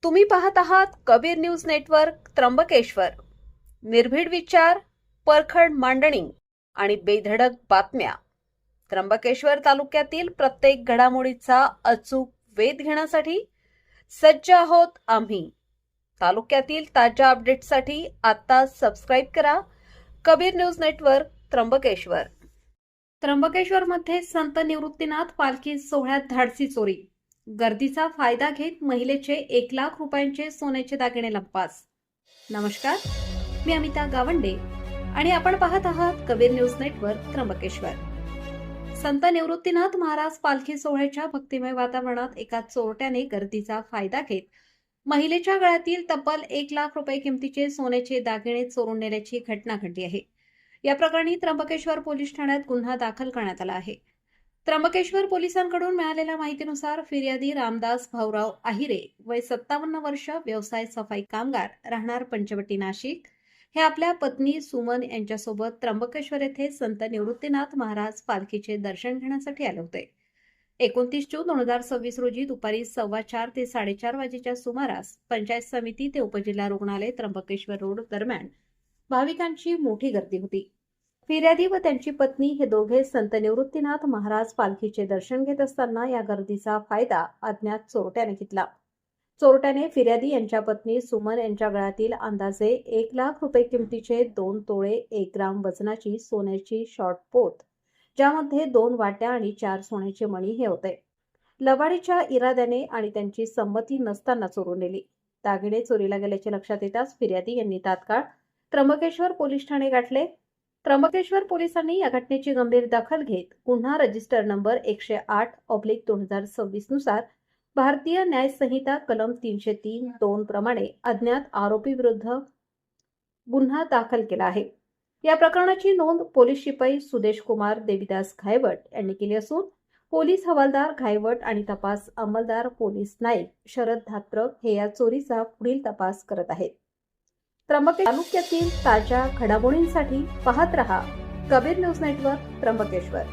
तुम्ही पाहत आहात कबीर न्यूज नेटवर्क त्र्यंबकेश्वर. निर्भीड विचार, परखड मांडणी आणि बेधडक बातम्या. त्र्यंबकेश्वर तालुक्यातील प्रत्येक घडामोडीचा अचूक वेध घेण्यासाठी सज्ज आहोत आम्ही. तालुक्यातील ताज्या अपडेट्ससाठी आता सबस्क्राईब करा कबीर न्यूज नेटवर्क त्र्यंबकेश्वर. त्र्यंबकेश्वरमध्ये संत निवृत्तीनाथ पालखी सोहळ्यात धाडसी चोरी. गर्दीचा फायदा घेत महिलेचे 1 लाख रुपयांचे सोन्याचे दागिने लंपास. नमस्कार, मी अमिता गावंडे आणि आपण पाहत आहात कबीर न्यूज नेटवर्क त्र्यंबकेश्वर. संत निवृत्तीनाथ महाराज पालखी सोहळ्याच्या भक्तिमय वातावरणात एका चोरट्याने गर्दीचा फायदा घेत महिलेच्या गळ्यातील तब्बल 1 लाख रुपये किमतीचे सोन्याचे दागिने चोरून नेल्याची घटना घडली आहे. या प्रकरणी त्र्यंबकेश्वर पोलीस ठाण्यात गुन्हा दाखल करण्यात आला आहे. त्र्यंबकेश्वर पोलिसांकडून मिळालेल्या माहितीनुसार फिर्यादी रामदास भाऊराव आहिरे, वय 57 वर्ष, व्यवसाय सफाई कामगार, राहणार पंचवटी, नाशिक, हे आपल्या पत्नी सुमन यांच्यासोबत त्र्यंबकेश्वर येथे संत निवृत्तीनाथ महाराज पालखीचे दर्शन घेण्यासाठी आले होते. 29 जून 2026 रोजी दुपारी 4:15 ते 4:30 वाजेच्या सुमारास पंचायत समिती ते उपजिल्हा रुग्णालय त्र्यंबकेश्वर रोड दरम्यान भाविकांची मोठी गर्दी होती. फिर्यादी व त्यांची पत्नी हे दोघे संत निवृत्तीनाथ महाराज पालखीचे दर्शन घेत असताना या गर्दीचा फायदा अज्ञात चोरट्याने घेतला. चोरट्याने फिर्यादी यांच्या पत्नी सुमन यांच्या गळ्यातील अंदाजे 1 लाख रुपये किमतीचे 2 तोळे 1 ग्राम वजनाची सोन्याची शॉर्ट पोत, ज्यामध्ये 2 वाट्या आणि 4 सोन्याचे मणी हे होते, लबाडीच्या इराद्याने आणि त्यांची संमती नसताना चोरून नेली. दागिने चोरीला गेल्याचे लक्षात येताच फिर्यादी यांनी तात्काळ त्र्यंबकेश्वर पोलीस ठाणे गाठले. त्र्यंबकेश्वर पोलिसांनी या घटनेची गंभीर दखल घेत गुन्हा रजिस्टर नंबर 108/2026 नुसार भारतीय न्याय संहिता कलम 303(2) प्रमाणे अज्ञात आरोपी विरुद्ध गुन्हा दाखल केला आहे. या प्रकरणाची नोंद पोलीस शिपाई सुदेश कुमार देवीदास घायवट यांनी केली असून पोलीस हवालदार घायवट आणि तपास अंमलदार पोलीस नाईक शरद धात्रक हे या चोरीचा पुढील तपास करत आहेत. त्र्यंबकेश्वर तालुक्यातील ताज्या घडामोडींसाठी पाहत रहा कबीर न्यूज नेटवर्क त्र्यंबकेश्वर.